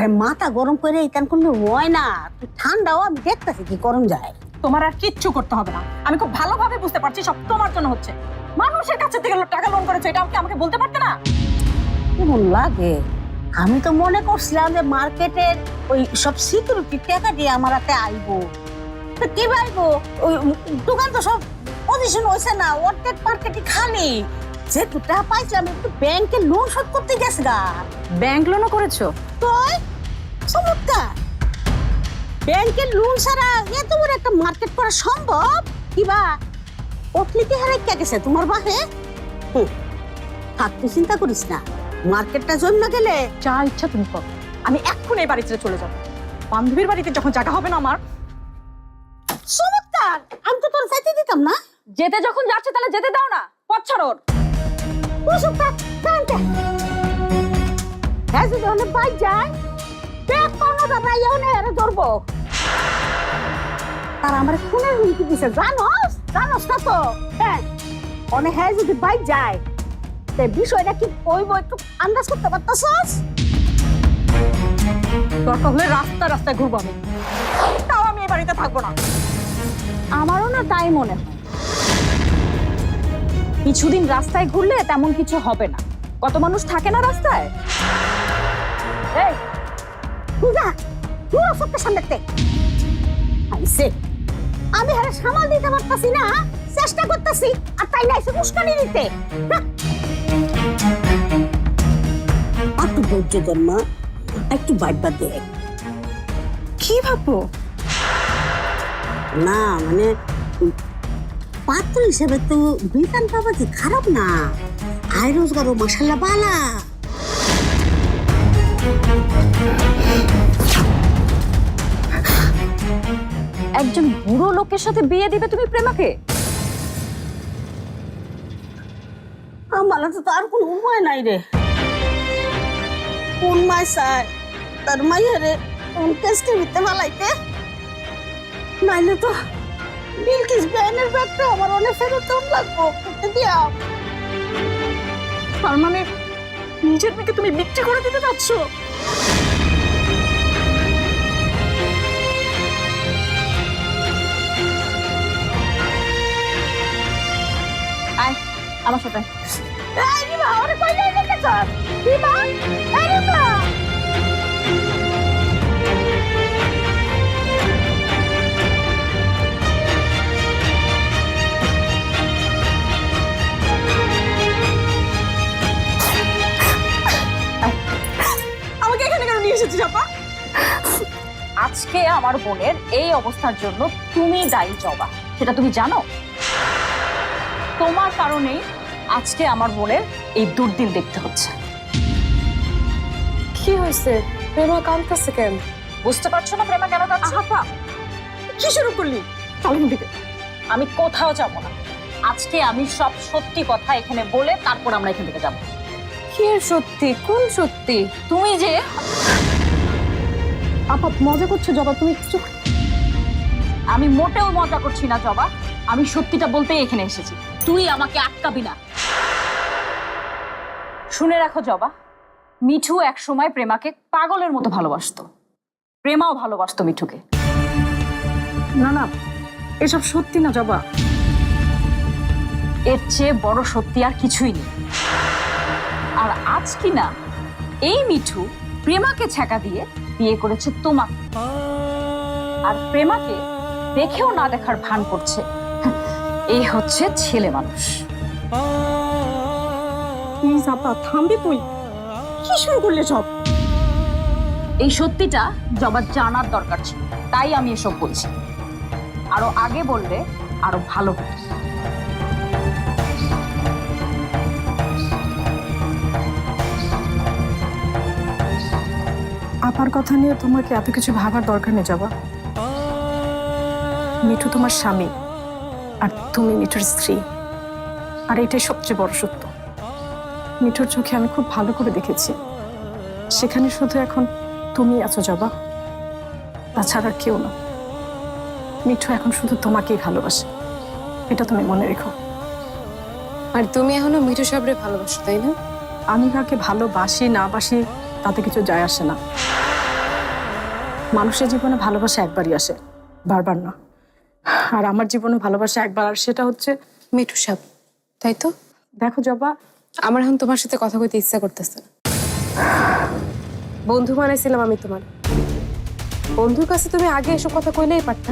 আরে মাথা গরম করে এখান করলে হয় না, তুই ঠান্ডাও আমি দেখতেছি কি করণ যায়। তোমার আর কিচ্ছু করতে হবে না, আমি খুব ভালোভাবে বুঝতে পারছি সব তোমার জন্য হচ্ছে। মানুষের কাছে থেকে টাকা লোন করেছো, এটা আমাকে বলতে পারতে না? কেমন লাগে, আমি তো মনে করছিলাম যে মার্কেটের ওই সব সিকিউরিটি টাকা দিয়ে আমার হাতে আইবো। তো কি পাইবো, ওই দোকান তো সব পজিশন হয়েছে না, অর্ধেক মার্কেটই খালি। যে দুটা পাইছিলাম একটু ব্যাংকে লোন শোধ করতে গেছে গা। ব্যাংক লোনও করেছো? তো চমৎকার, ব্যাংকের লোন ছাড়া এত বড় একটা মার্কেট করা সম্ভব? কিবা অটলিতে হারাই কে গেছে তোমার বাহে? থাক, তুই চিন্তা করিস না, মার্কেটটা জন্মে গেলে যা ইচ্ছা তুমি করো, আমি এক্ষুনি এই বাড়ি ছেড়ে চলে যাবো। বান্ধবীর বাড়িতে যখন জায়গা হবে না আমার। চমৎকার, আমি তো তোর চাইতে দিতাম না। যেতে যখন যাচ্ছে তাহলে যেতে দাও না, পথ ছাড়ো। হ্যাঁ, যদি অনেক বাইক যায় ব্যাগ পাওনা দাঁড়াই এনে ধরবো। তার আমার খুনের হুমকি দিছে, জানোস জানোস না তো? হ্যাঁ, অনেক হ্যাঁ যদি বাইক যায় তে বিষয়টা কি কইব একটু আন্দাজ করতে পারতাছস? দরকার হলে রাস্তা রাস্তায় ঘুরবো আমি, তাও আমি এই বাড়িতে থাকবো না। আমারও না তাই মনে হয়, কিছুদিন রাস্তায় ঘুরলে তেমন কিছু হবে না। কত মানুষ থাকে না রাস্তায়। এই পূজা, পুরো সত্যি সামনেতে আইছে, আমি হারে সামাল দিতে পারতাছি না, চেষ্টা করতেছি, আর তাই না এসে মুস্কানি দিতে। একটু ধৈর্য ধর মা, একটু বাইবা দে। কি ভাববো? না মানে পাত্র হিসেবে তো বিধান বাবা কি খারাপ না, আয় রোজগারও মশাল্লা বালা। একজন বুড়ো লোকের সাথে বিয়ে দিবে তুমি প্রেমাকে? আমার তো আর কোনো উপায় নাই রে। কোন মাই চায় তার মাইয়ারে কেসকে মিথ্যে মালাইতে, নাইলে তো বিলকিস ব্যানের ব্যাগটা আমার অনেক ফেরত লাগবো দিয়া। তার মানে নিজের মেয়েকে তুমি বিক্রি করে দিতে চাচ্ছ? আয় আমার সাথে। এই রিমা, ওরে কই যাই দেখেছ? রিমা, এই রিমা। আমাকে এখানে কেন নিয়ে এসেছিস আপা? আজকে আমার বোনের এই অবস্থার জন্য তুমি দায়ী জবা, সেটা তুমি জানো? তোমার কারণেই আজকে আমার বোনের এই দুর্দিন দেখতে হচ্ছে। কি হয়েছে? প্রেমা কাঁদতেছে কেন? বুঝতে পারছো না প্রেমা কেন কাঁদছে? আপা কি শুরু করলি? চলুন দিকে, আমি কোথাও যাব না। আজকে আমি সব সত্যি কথা এখানে বলে তারপর আমরা এখান থেকে যাব। কি এর সত্যি? কোন সত্যি? তুমি যে আপা মজা করছো জবা, তুমি কিছু। আমি মোটেও মজা করছি না জবা, আমি সত্যিটা বলতেই এখানে এসেছি। তুই আমাকে আটকাবি না। শুনে রাখো জবা, মিঠু একসময় প্রেমাকে পাগলের মতো ভালোবাসতো, প্রেমাও ভালোবাসতো মিঠুকে। না না, এসব সত্যি না জবা। এর চেয়ে বড় সত্যি আর কিছুই নেই। আর আজ কি না এই মিঠু প্রেমাকে ছ্যাঁকা দিয়ে বিয়ে করেছে তোমাকে, আর প্রেমাকে দেখেও না দেখার ভান করছে। এই হচ্ছে ছেলে মানুষ। প্লিজ আপা থামবি তুই? কি শুরু করলে সব? এই সত্যিটা জবার জানার দরকার ছিল, তাই আমি এসব বলছি। আরো আগে বললে আরো ভালো হতো। আপার কথা নিয়ে তোমাকে এত কিছু ভাবার দরকার নেই জবা। মিঠু তোমার স্বামী আর তুমি মিঠুর স্ত্রী, আর এটাই সবচেয়ে বড় সত্য। মিঠুর চোখে আমি খুব ভালো করে দেখেছি, সেখানে শুধু এখন তুমি আছো জবা, তাছাড়া কেউ না। মিঠু এখন শুধু তোমাকেই ভালোবাসে, এটা তুমি মনে রেখো। আর তুমি এখনো মিঠু সাবরে ভালোবাসো, তাই না? আমি কাকে ভালোবাসি না বাসি তাতে কিছু যায় আসে না। মানুষের জীবনে ভালোবাসা একবারই আসে, বারবার না। আর আমার জীবনে ভালোবাসা একবার, আর সেটা হচ্ছে মিঠু সাহেব, তাই তো? দেখো জবা, আমার এখন তোমার সাথে কথা কইতে ইচ্ছা করতেছে না। বন্ধু বানাইছিলাম আমি তোমার, বন্ধুর কাছে তুমি আগে এসব কথা কইলেই পারতা।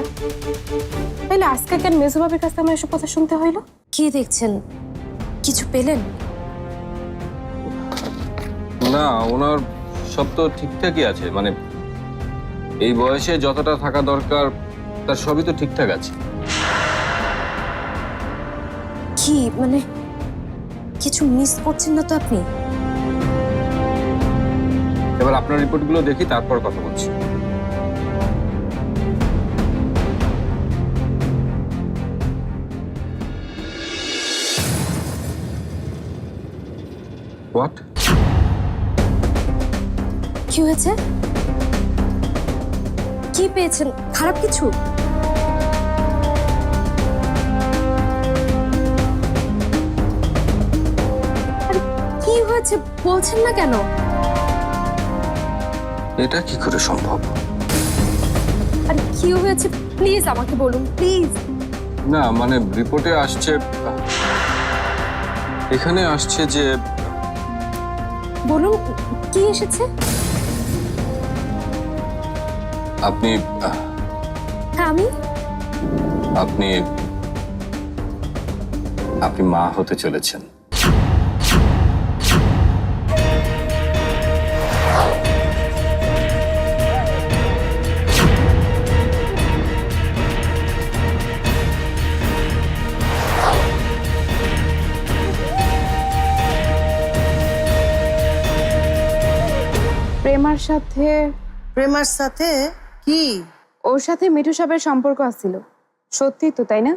তাইলে আজকে কেন মেজো ভাবির কাছে আমার এসব কথা শুনতে হইলো? কি দেখছেন, কিছু পেলেন? না, ওনার সব তো ঠিকঠাকই আছে, মানে এই বয়সে যতটা থাকা দরকার তার সবই তো ঠিকঠাক আছে। কি মানে কিছু মিস করছেন না তো আপনি? এবার আপনার রিপোর্টগুলো দেখি, তারপর কথা বলছি। হোয়াট? কি হয়েছে? কি পেয়েছেন? খারাপ কিছু? আরে, কি হয়েছে বলছেন না কেন? এটা কি করে সম্ভব? আরে কি হয়েছে প্লিজ আমাকে বলুন, প্লিজ। না মানে রিপোর্টে আসছে, এখানে আসছে যে বলুন কি এসেছে? আপনি হ্যাঁ আমি। আপনি আপনি মা হতে চলেছেন। প্রেমার সাথে প্রেমার সাথে কি? ওর সাথে মিঠু সাহেবের সম্পর্ক আছিল, সত্যি তো তাই না?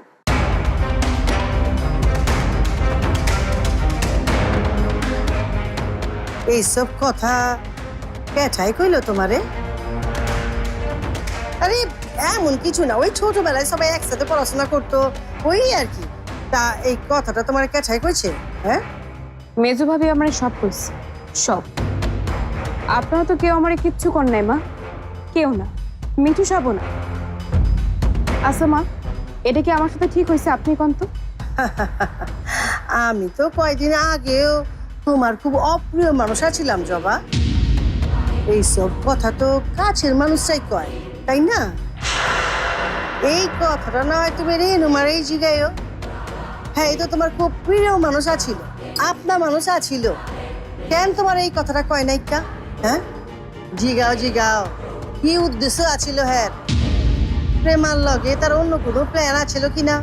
এইসব কথা পেঠাই কইলো তোমারে? আরে এমন কিছু না, ওই ছোটবেলায় সবাই একসাথে পড়াশোনা করতো, ওই আর কি। তা এই কথাটা তোমার কেঠাই কইছে? হ্যাঁ, মেজো ভাবি আমার সব কইছে, সব। আপনারা তো কেউ আমার কিচ্ছু কর নাই মা, কেউ না, মিঠু সাহেবও না। আচ্ছা মা, এটা কি আমার সাথে ঠিক হয়েছে আপনি কোন তো? আমি তো কয়দিন আগেও তোমার খুব অপ্রিয় মানুষ আছিলাম জবা। এইসব কথা তো কাছের মানুষরাই কয়, তাই না? এই কথাটা না হয় তুমি রেনুমার এই জিগাইও। হ্যাঁ, এই তো তোমার খুব প্রিয় মানুষ আছিল, আপনা মানুষ আছিল, কেন তোমার এই কথাটা কয় নাই কা? হ্যাঁ, জিগাও জিগাও, কি উদ্দেশ্য আছিল? হ্যাঁ, প্রেমার লগে তার অন্য কোনো প্ল্যান আছিল কিনা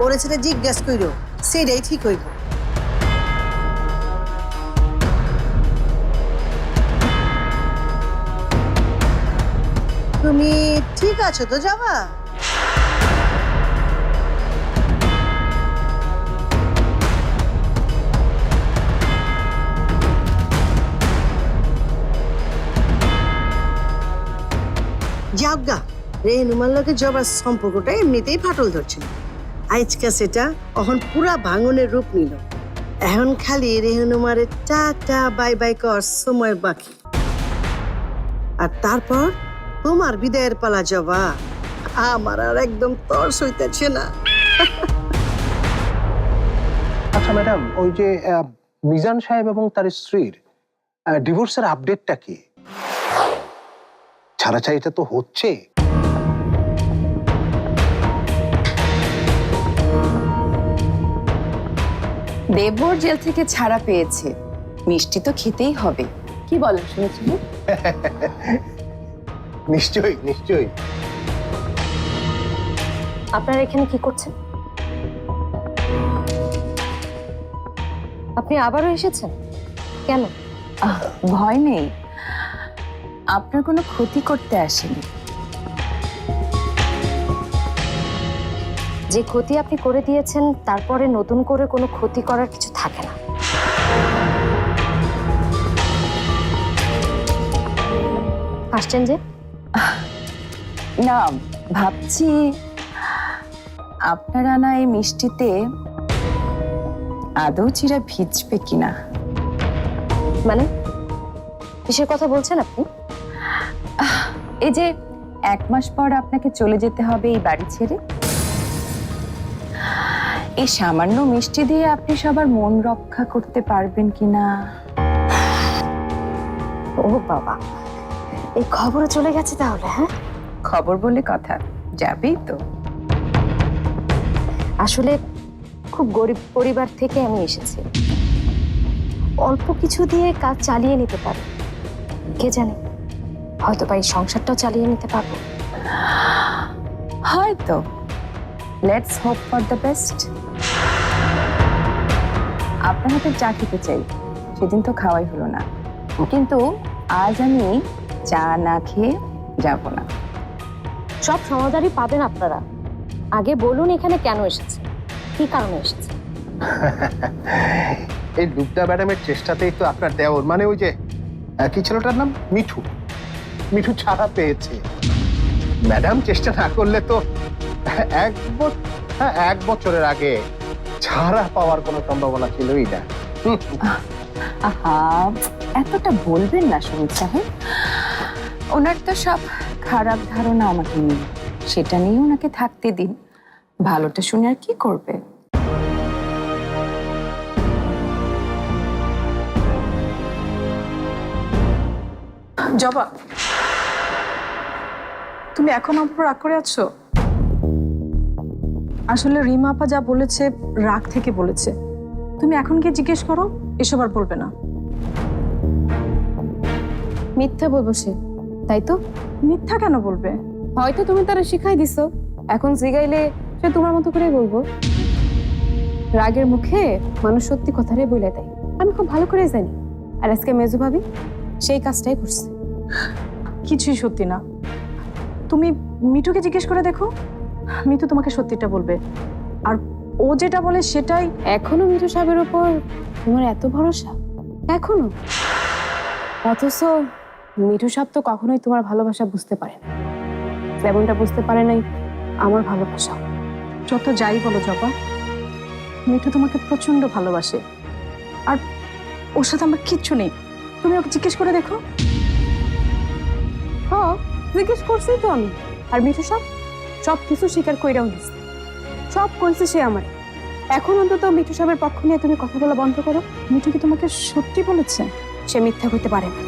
ওরে সেটা জিজ্ঞাসা কইরো, সেটাই ঠিক হইব। তুমি ঠিক আছো তো যাবা? যাওগা, রেনুমার লগে জবার সম্পর্কটা এমনিতেই ফাটল ধরছিল। আজকা সেটা এখন পুরা ভাঙনের রূপ নিল। এখন খালি রেহনুমারে টাটা বাই বাই কর সময় বাকি, আর তারপর তোমার বিদায়ের পালা জবা। আমার আর একদম তর সইতেছে না। আচ্ছা ম্যাডাম, ওই যে মিজান সাহেব এবং তার স্ত্রীর ডিভোর্সের আপডেটটা কি? ছাড়াছাড়িটা তো হচ্ছে। দেবর জেল থেকে ছাড়া পেয়েছে, মিষ্টি তো খেতেই হবে। কি বলেন শুনেছেন? নিশ্চয়ই নিশ্চয়ই। আপনারা এখানে কি করছেন? আপনি আবারও এসেছেন কেন? ভয় নেই, আপনার কোনো ক্ষতি করতে আসেনি। যে ক্ষতি আপনি করে দিয়েছেন তারপরে নতুন করে কোনো ক্ষতি করার কিছু থাকে না। আসছেন যে? না, ভাবছি আপনার আনা এই মিষ্টিতে আদৌ চিরা ভিজবে কিনা। মানে কিসের কথা বলছেন আপনি? এই যে 1 মাস পর আপনাকে চলে যেতে হবে এই বাড়ি ছেড়ে, এই সামান্য মিষ্টি দিয়ে আপনি সবার মন রক্ষা করতে পারবেন কিনা? ও বাবা, এই খবরে চলে গেছে তাহলে? হ্যাঁ, খবর বলে কথা, যাবেই তো। আসলে খুব গরিব পরিবার থেকে আমি এসেছি, অল্প কিছু দিয়ে কাজ চালিয়ে নিতে পারি। কে জানে, হয়তো বা এই সংসারটাও চালিয়ে নিতে পারবো। হয়তো। Let's hope for the best. আপনার হাতে চা খেতে চাই, সেদিন তো খাওয়াই হলো না, কিন্তু আজ আমি চা না খেয়ে যাব না। সব সমাধানই পাবেন আপনারা। আগে বলুন এখানে কেন এসেছে, কি কারণে এসেছে? এই লুবনা ম্যাডামের চেষ্টাতেই তো আপনার দেওর মানে ওই যে কি ছেলেটার নাম মিঠু, মিঠু ছাড়া পেয়েছে। ম্যাডাম চেষ্টা না করলে তো 1 বছরের আগে ছাড়া পাওয়ার কোনো সম্ভাবনা ছিলই না। আহা, এতটা বলবেন না সুমিত সাহেব। ওনার তো সব খারাপ ধারণা আমাকে নিয়ে, সেটা নিয়ে ওনাকে থাকতে দিন। ভালোটা শুনে আর কি করবে? জবা, তুমি এখন আমার উপর রাগ করে আছো? আসলে রিমা আপা যা বলেছে রাগ থেকে বলেছে। তুমি এখন গিয়ে জিজ্ঞেস করো, এসব আর বলবে না। মিথ্যা বলবো সে, তাই তো? মিথ্যা কেন বলবে? হয়তো তুমি তারা শিখাই দিছো, এখন জিগাইলে সে তোমার মতো করেই বলবো। রাগের মুখে মানুষ সত্যি কথাটাই বলে দেয়, আমি খুব ভালো করে জানি। আর আজকে মেজু ভাবি সেই কাজটাই করছে। কিছুই সত্যি না। তুমি মিঠুকে জিজ্ঞেস করে দেখো, মিঠু তোমাকে সত্যিটা বলবে। আর ও যেটা বলে সেটাই। এখনো মিঠু সাহেবের উপর তোমার এত ভরসা? এখনো? অথচ মিঠু সাহেব তো কখনোই তোমার ভালোবাসা বুঝতে পারে না, যেমনটা বুঝতে পারে নাই আমার ভালোবাসা। যত যাই বলো জবা, মিঠু তোমাকে প্রচন্ড ভালোবাসে। আর ওর সাথে আমার কিচ্ছু নেই। তুমি ওকে জিজ্ঞেস করে দেখো। হ্যাঁ, জিজ্ঞেস করছি তো আমি। আর মিঠু সাহেব সব কিছু স্বীকার কইরাও দিচ্ছে, সব কইছে সে আমার। এখন অন্তত মিঠু সাহেবের পক্ষ নিয়ে তুমি কথা বলা বন্ধ করো। মিঠু কি তোমাকে সত্যি বলেছে? সে মিথ্যা হইতে পারে না।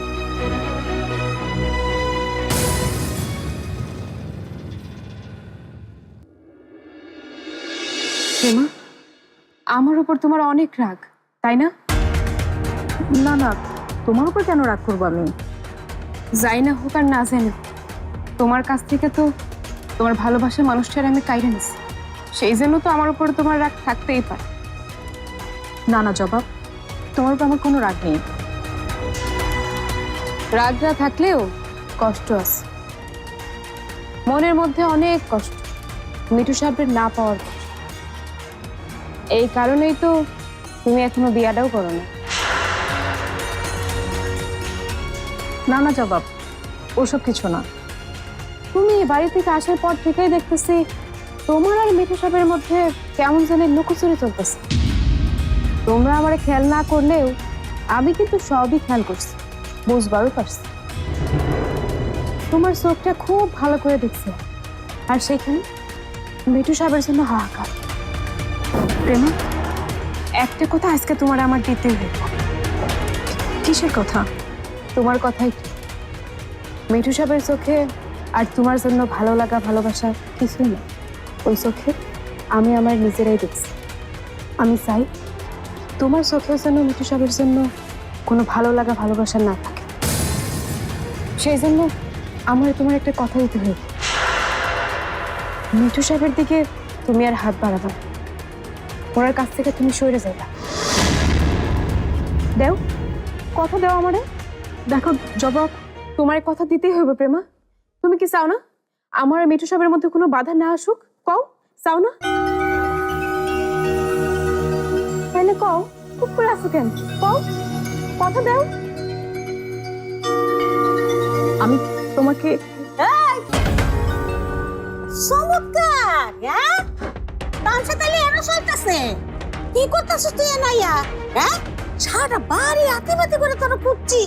প্রেমা, আমার উপর তোমার অনেক রাগ, তাই না? না না, তোমার উপর কেন রাগ করবো আমি? যাই না হোক আর না জানি, তোমার কাছ থেকে তো তোমার ভালোবাসার মানুষটার আমি কাইরা নিছি, সেই জন্য তো আমার উপরে তোমার রাগ থাকতেই পারে। না না জবাব, তোমার উপর আমার কোনো রাগ নেই। রাগরা থাকলেও কষ্ট আছে, মনের মধ্যে অনেক কষ্ট, মিঠু সাহেবের না পাওয়ার কষ্ট। এই কারণেই তো তুমি এখনো বিয়াটাও করো না। না না জবাব, ওসব কিছু না। তুমি বাড়ি থেকে আসার পর থেকেই দেখতেছি তোমার আর মিঠু সাহেবের মধ্যে কেমন জানি লুকোচুরি চলতেছে। তোমরা আমার খেয়াল না করলেও আমি কিন্তু সবই খেয়াল করছি, বুঝবারও পারছি। তোমার চোখটা খুব ভালো করে দেখছে, আর সেখানে মিঠু সাহেবের জন্য হাহাকার। প্রেমা, একটা কথা আজকে তোমার আমার দিতেই হইব। কিসের কথা? তোমার কথাই কি, মিঠু সাহেবের চোখে আর তোমার জন্য ভালো লাগা ভালোবাসা কিছুই না। ওই চোখে আমি আমার নিজেরাই দেখছি। আমি চাই তোমার চোখেও যেন মিঠু সাহেবের জন্য কোনো ভালো লাগা ভালোবাসা না থাকে। সেই জন্য আমার তোমার একটা কথা দিতে হইব, মিঠু সাহেবের দিকে তুমি আর হাত বাড়াবা, ওনার কাছ থেকে তুমি সরে যাইবা। দেও, কথা দেও আমারে। দেখো জবাব, তোমার কথা দিতেই হইব প্রেমা। তুমি কি চাও না আমার আর মিঠু সাহেবের মধ্যে কোনো বাধা না আসুক? কও, চাও না? তাইলে কও, চুপ করে আসো কেন? কও, কথা দাও। আমি তোমাকে। চমৎকার, হ্যাঁ? ডান্সে তাহলে এরা চলতেছে। কি করতেছিস তুই এনাইয়া? হ্যাঁ, সারা বাড়ি হাতে বাতে করে তোরা খুঁজছি,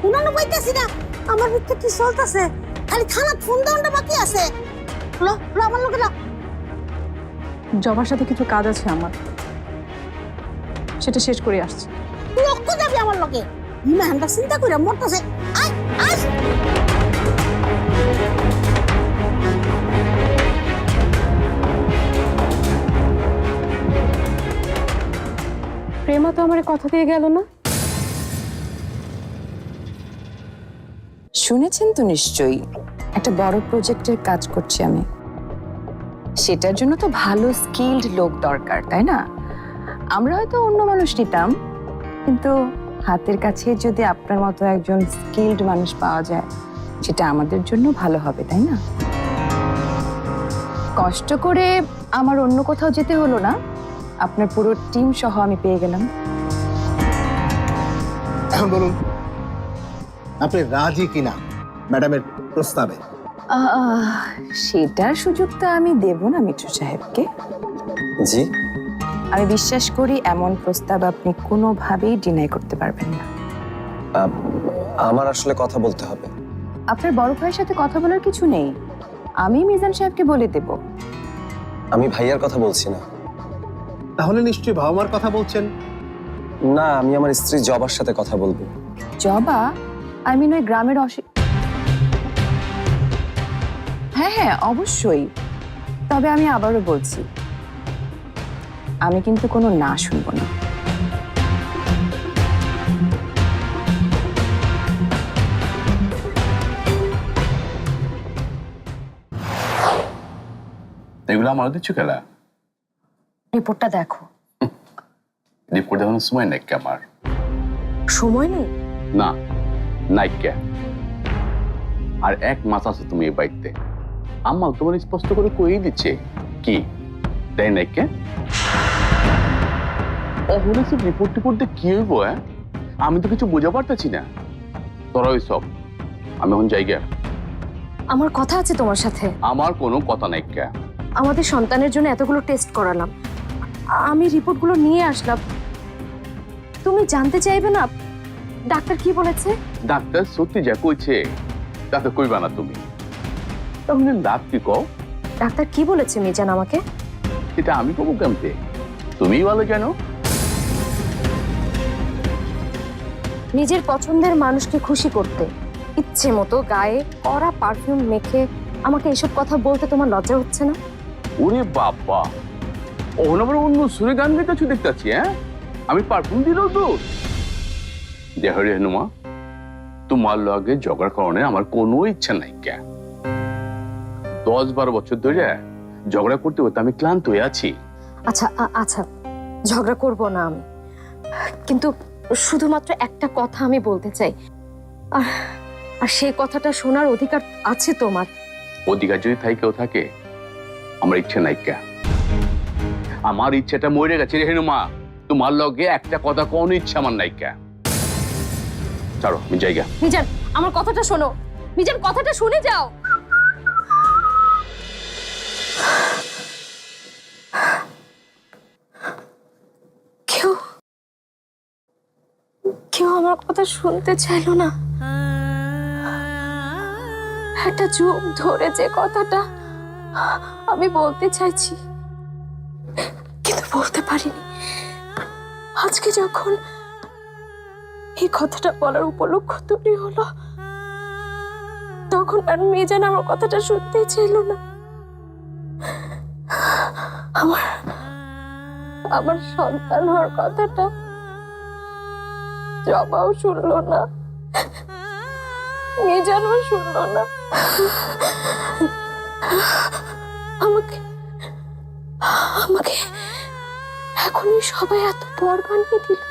উনানো পাইতেছি না। আমার ভিতরে কি চলতেছে? খালি থানা ফোন দেওয়াটা বাকি আছে। লো লো আমার লোকে লো। জবার সাথে কিছু কাজ আছে আমার, সেটা শেষ করে আসছি। তুই অক্ষ যাবি আমার লোকে। ইমানটা চিন্তা করে মরতেছে। আয় আয়। প্রেমা তো আমার কথা দিয়ে গেল না। শুনেছেন তো নিশ্চয়ই, একটা বড় প্রজেক্টের কাজ করছি আমি। সেটার জন্য তো ভালো স্কিলড লোক দরকার, তাই না? আমরা হয়তো অন্য মানুষ নিতাম, কিন্তু হাতের কাছে যদি আপনার মতো একজন স্কিলড মানুষ পাওয়া যায়, সেটা আমাদের জন্য ভালো হবে, তাই না? কষ্ট করে আমার অন্য কোথাও যেতে হলো না, আপনার পুরো টিম সহ আমি পেয়ে গেলাম। এখন বলুন, আপনি রাজি কিনা ম্যাডামের প্রস্তাবে? সেটার সুযোগ তো আমি দেব না মিঠু সাহেবকে। জি, আমি বিশ্বাস করি এমন প্রস্তাব আপনি কোনোভাবেই ডিনাই করতে পারবেন না। আমার আসলে কথা বলতে হবে। আপনার বড় ভাইয়ের সাথে কথা বলার কিছু নেই, আমি মিজান সাহেবকে বলে দেব। আমি ভাইয়ার কথা বলছি না। তাহলে নিশ্চয়ই বাবা মার কথা বলছেন? না, আমি আমার স্ত্রী জবার সাথে কথা বলবো। জবা, আই মিন ওই গ্রামের হ্যাঁ হ্যাঁ অবশ্যই। তবে আমি আবারও বলছি, আমি কিন্তু কোনো না শুনবো না। এগুলো আমার দিচ্ছ খেলা? রিপোর্টটা দেখো। রিপোর্ট দেখানোর সময় নাইকা আমার। সময় নেই? না, নাইকা। আর এক মাস আছে তুমি এই বাড়িতে। আম্মা তোমার স্পষ্ট করে কই দিচ্ছে কি তাই নাইকা? অহলে সব রিপোর্ট দিয়ে কি হইব? আমি তো কিছু বোঝা পারতেছি না। তোরা ওই সব, আমি এখন জায়গা। আমার কথা আছে তোমার সাথে। আমার কোনো কথা নাইকা। আমাদের সন্তানের জন্য এতগুলো টেস্ট করালাম, আমি রিপোর্টগুলো নিয়ে আসলাম। তুমি জানতে চাইবে না ডাক্তার কি বলেছে? ডাক্তার সত্যি যা কইছে তাতে কইবা না তুমি? তাহলে লাভ কি কও? ডাক্তার কি বলেছে মিজান আমাকে? এটা আমি কবো কেমতে? তুমিই ভালো জানো। নিজের পছন্দের মানুষকে খুশি করতে ইচ্ছে মতো গায়ে কড়া পারফিউম মেখে আমাকে এসব কথা বলতে তোমার লজ্জা হচ্ছে না? ওরে বাবা, ওখানে আবার অন্য সুরে গান গাইতেছো দেখতেছি। আমি পারফিউম দিলেও তো দেহ রে হেনুমা, তোমার লগে ঝগড়া করণে আমার কোনো ইচ্ছা নাই। কে 10-12 বছর ধরে ঝগড়া করতে করতে আমি ক্লান্ত হয়ে আছি। আচ্ছা আচ্ছা, ঝগড়া করব না আমি, কিন্তু শুধুমাত্র একটা কথা আমি বলতে চাই, আর সেই কথাটা শোনার অধিকার আছে তোমার। অধিকার যদি কেউ থাকে, আমার ইচ্ছা নাই। কে আমার ইচ্ছাটা মরে গেছে রে হেনুমা। তোমার লগে একটা কথা কোনো ইচ্ছা আমার নাই। কে ছাড়ো, আমি জায়গা। মিজান, আমার কথাটা শোনো। মিজান, কথাটা শুনে যাও। কেউ আমার কথা শুনতে চাইলো না। একটা যুগ ধরে যে কথাটা আমি বলতে চাইছি, কিন্তু বলতে পারিনি। আজকে যখন এই কথাটা বলার উপলক্ষ তৈরি হলো, তখন আর মিজান আমার কথাটা শুনতেই চাইল না। আমার সন্তান হওয়ার কথাটা জবাও শুনলো না, মিজানও শুনলো না। আমাকে এখনই সবাই এত পর বানিয়ে দিল।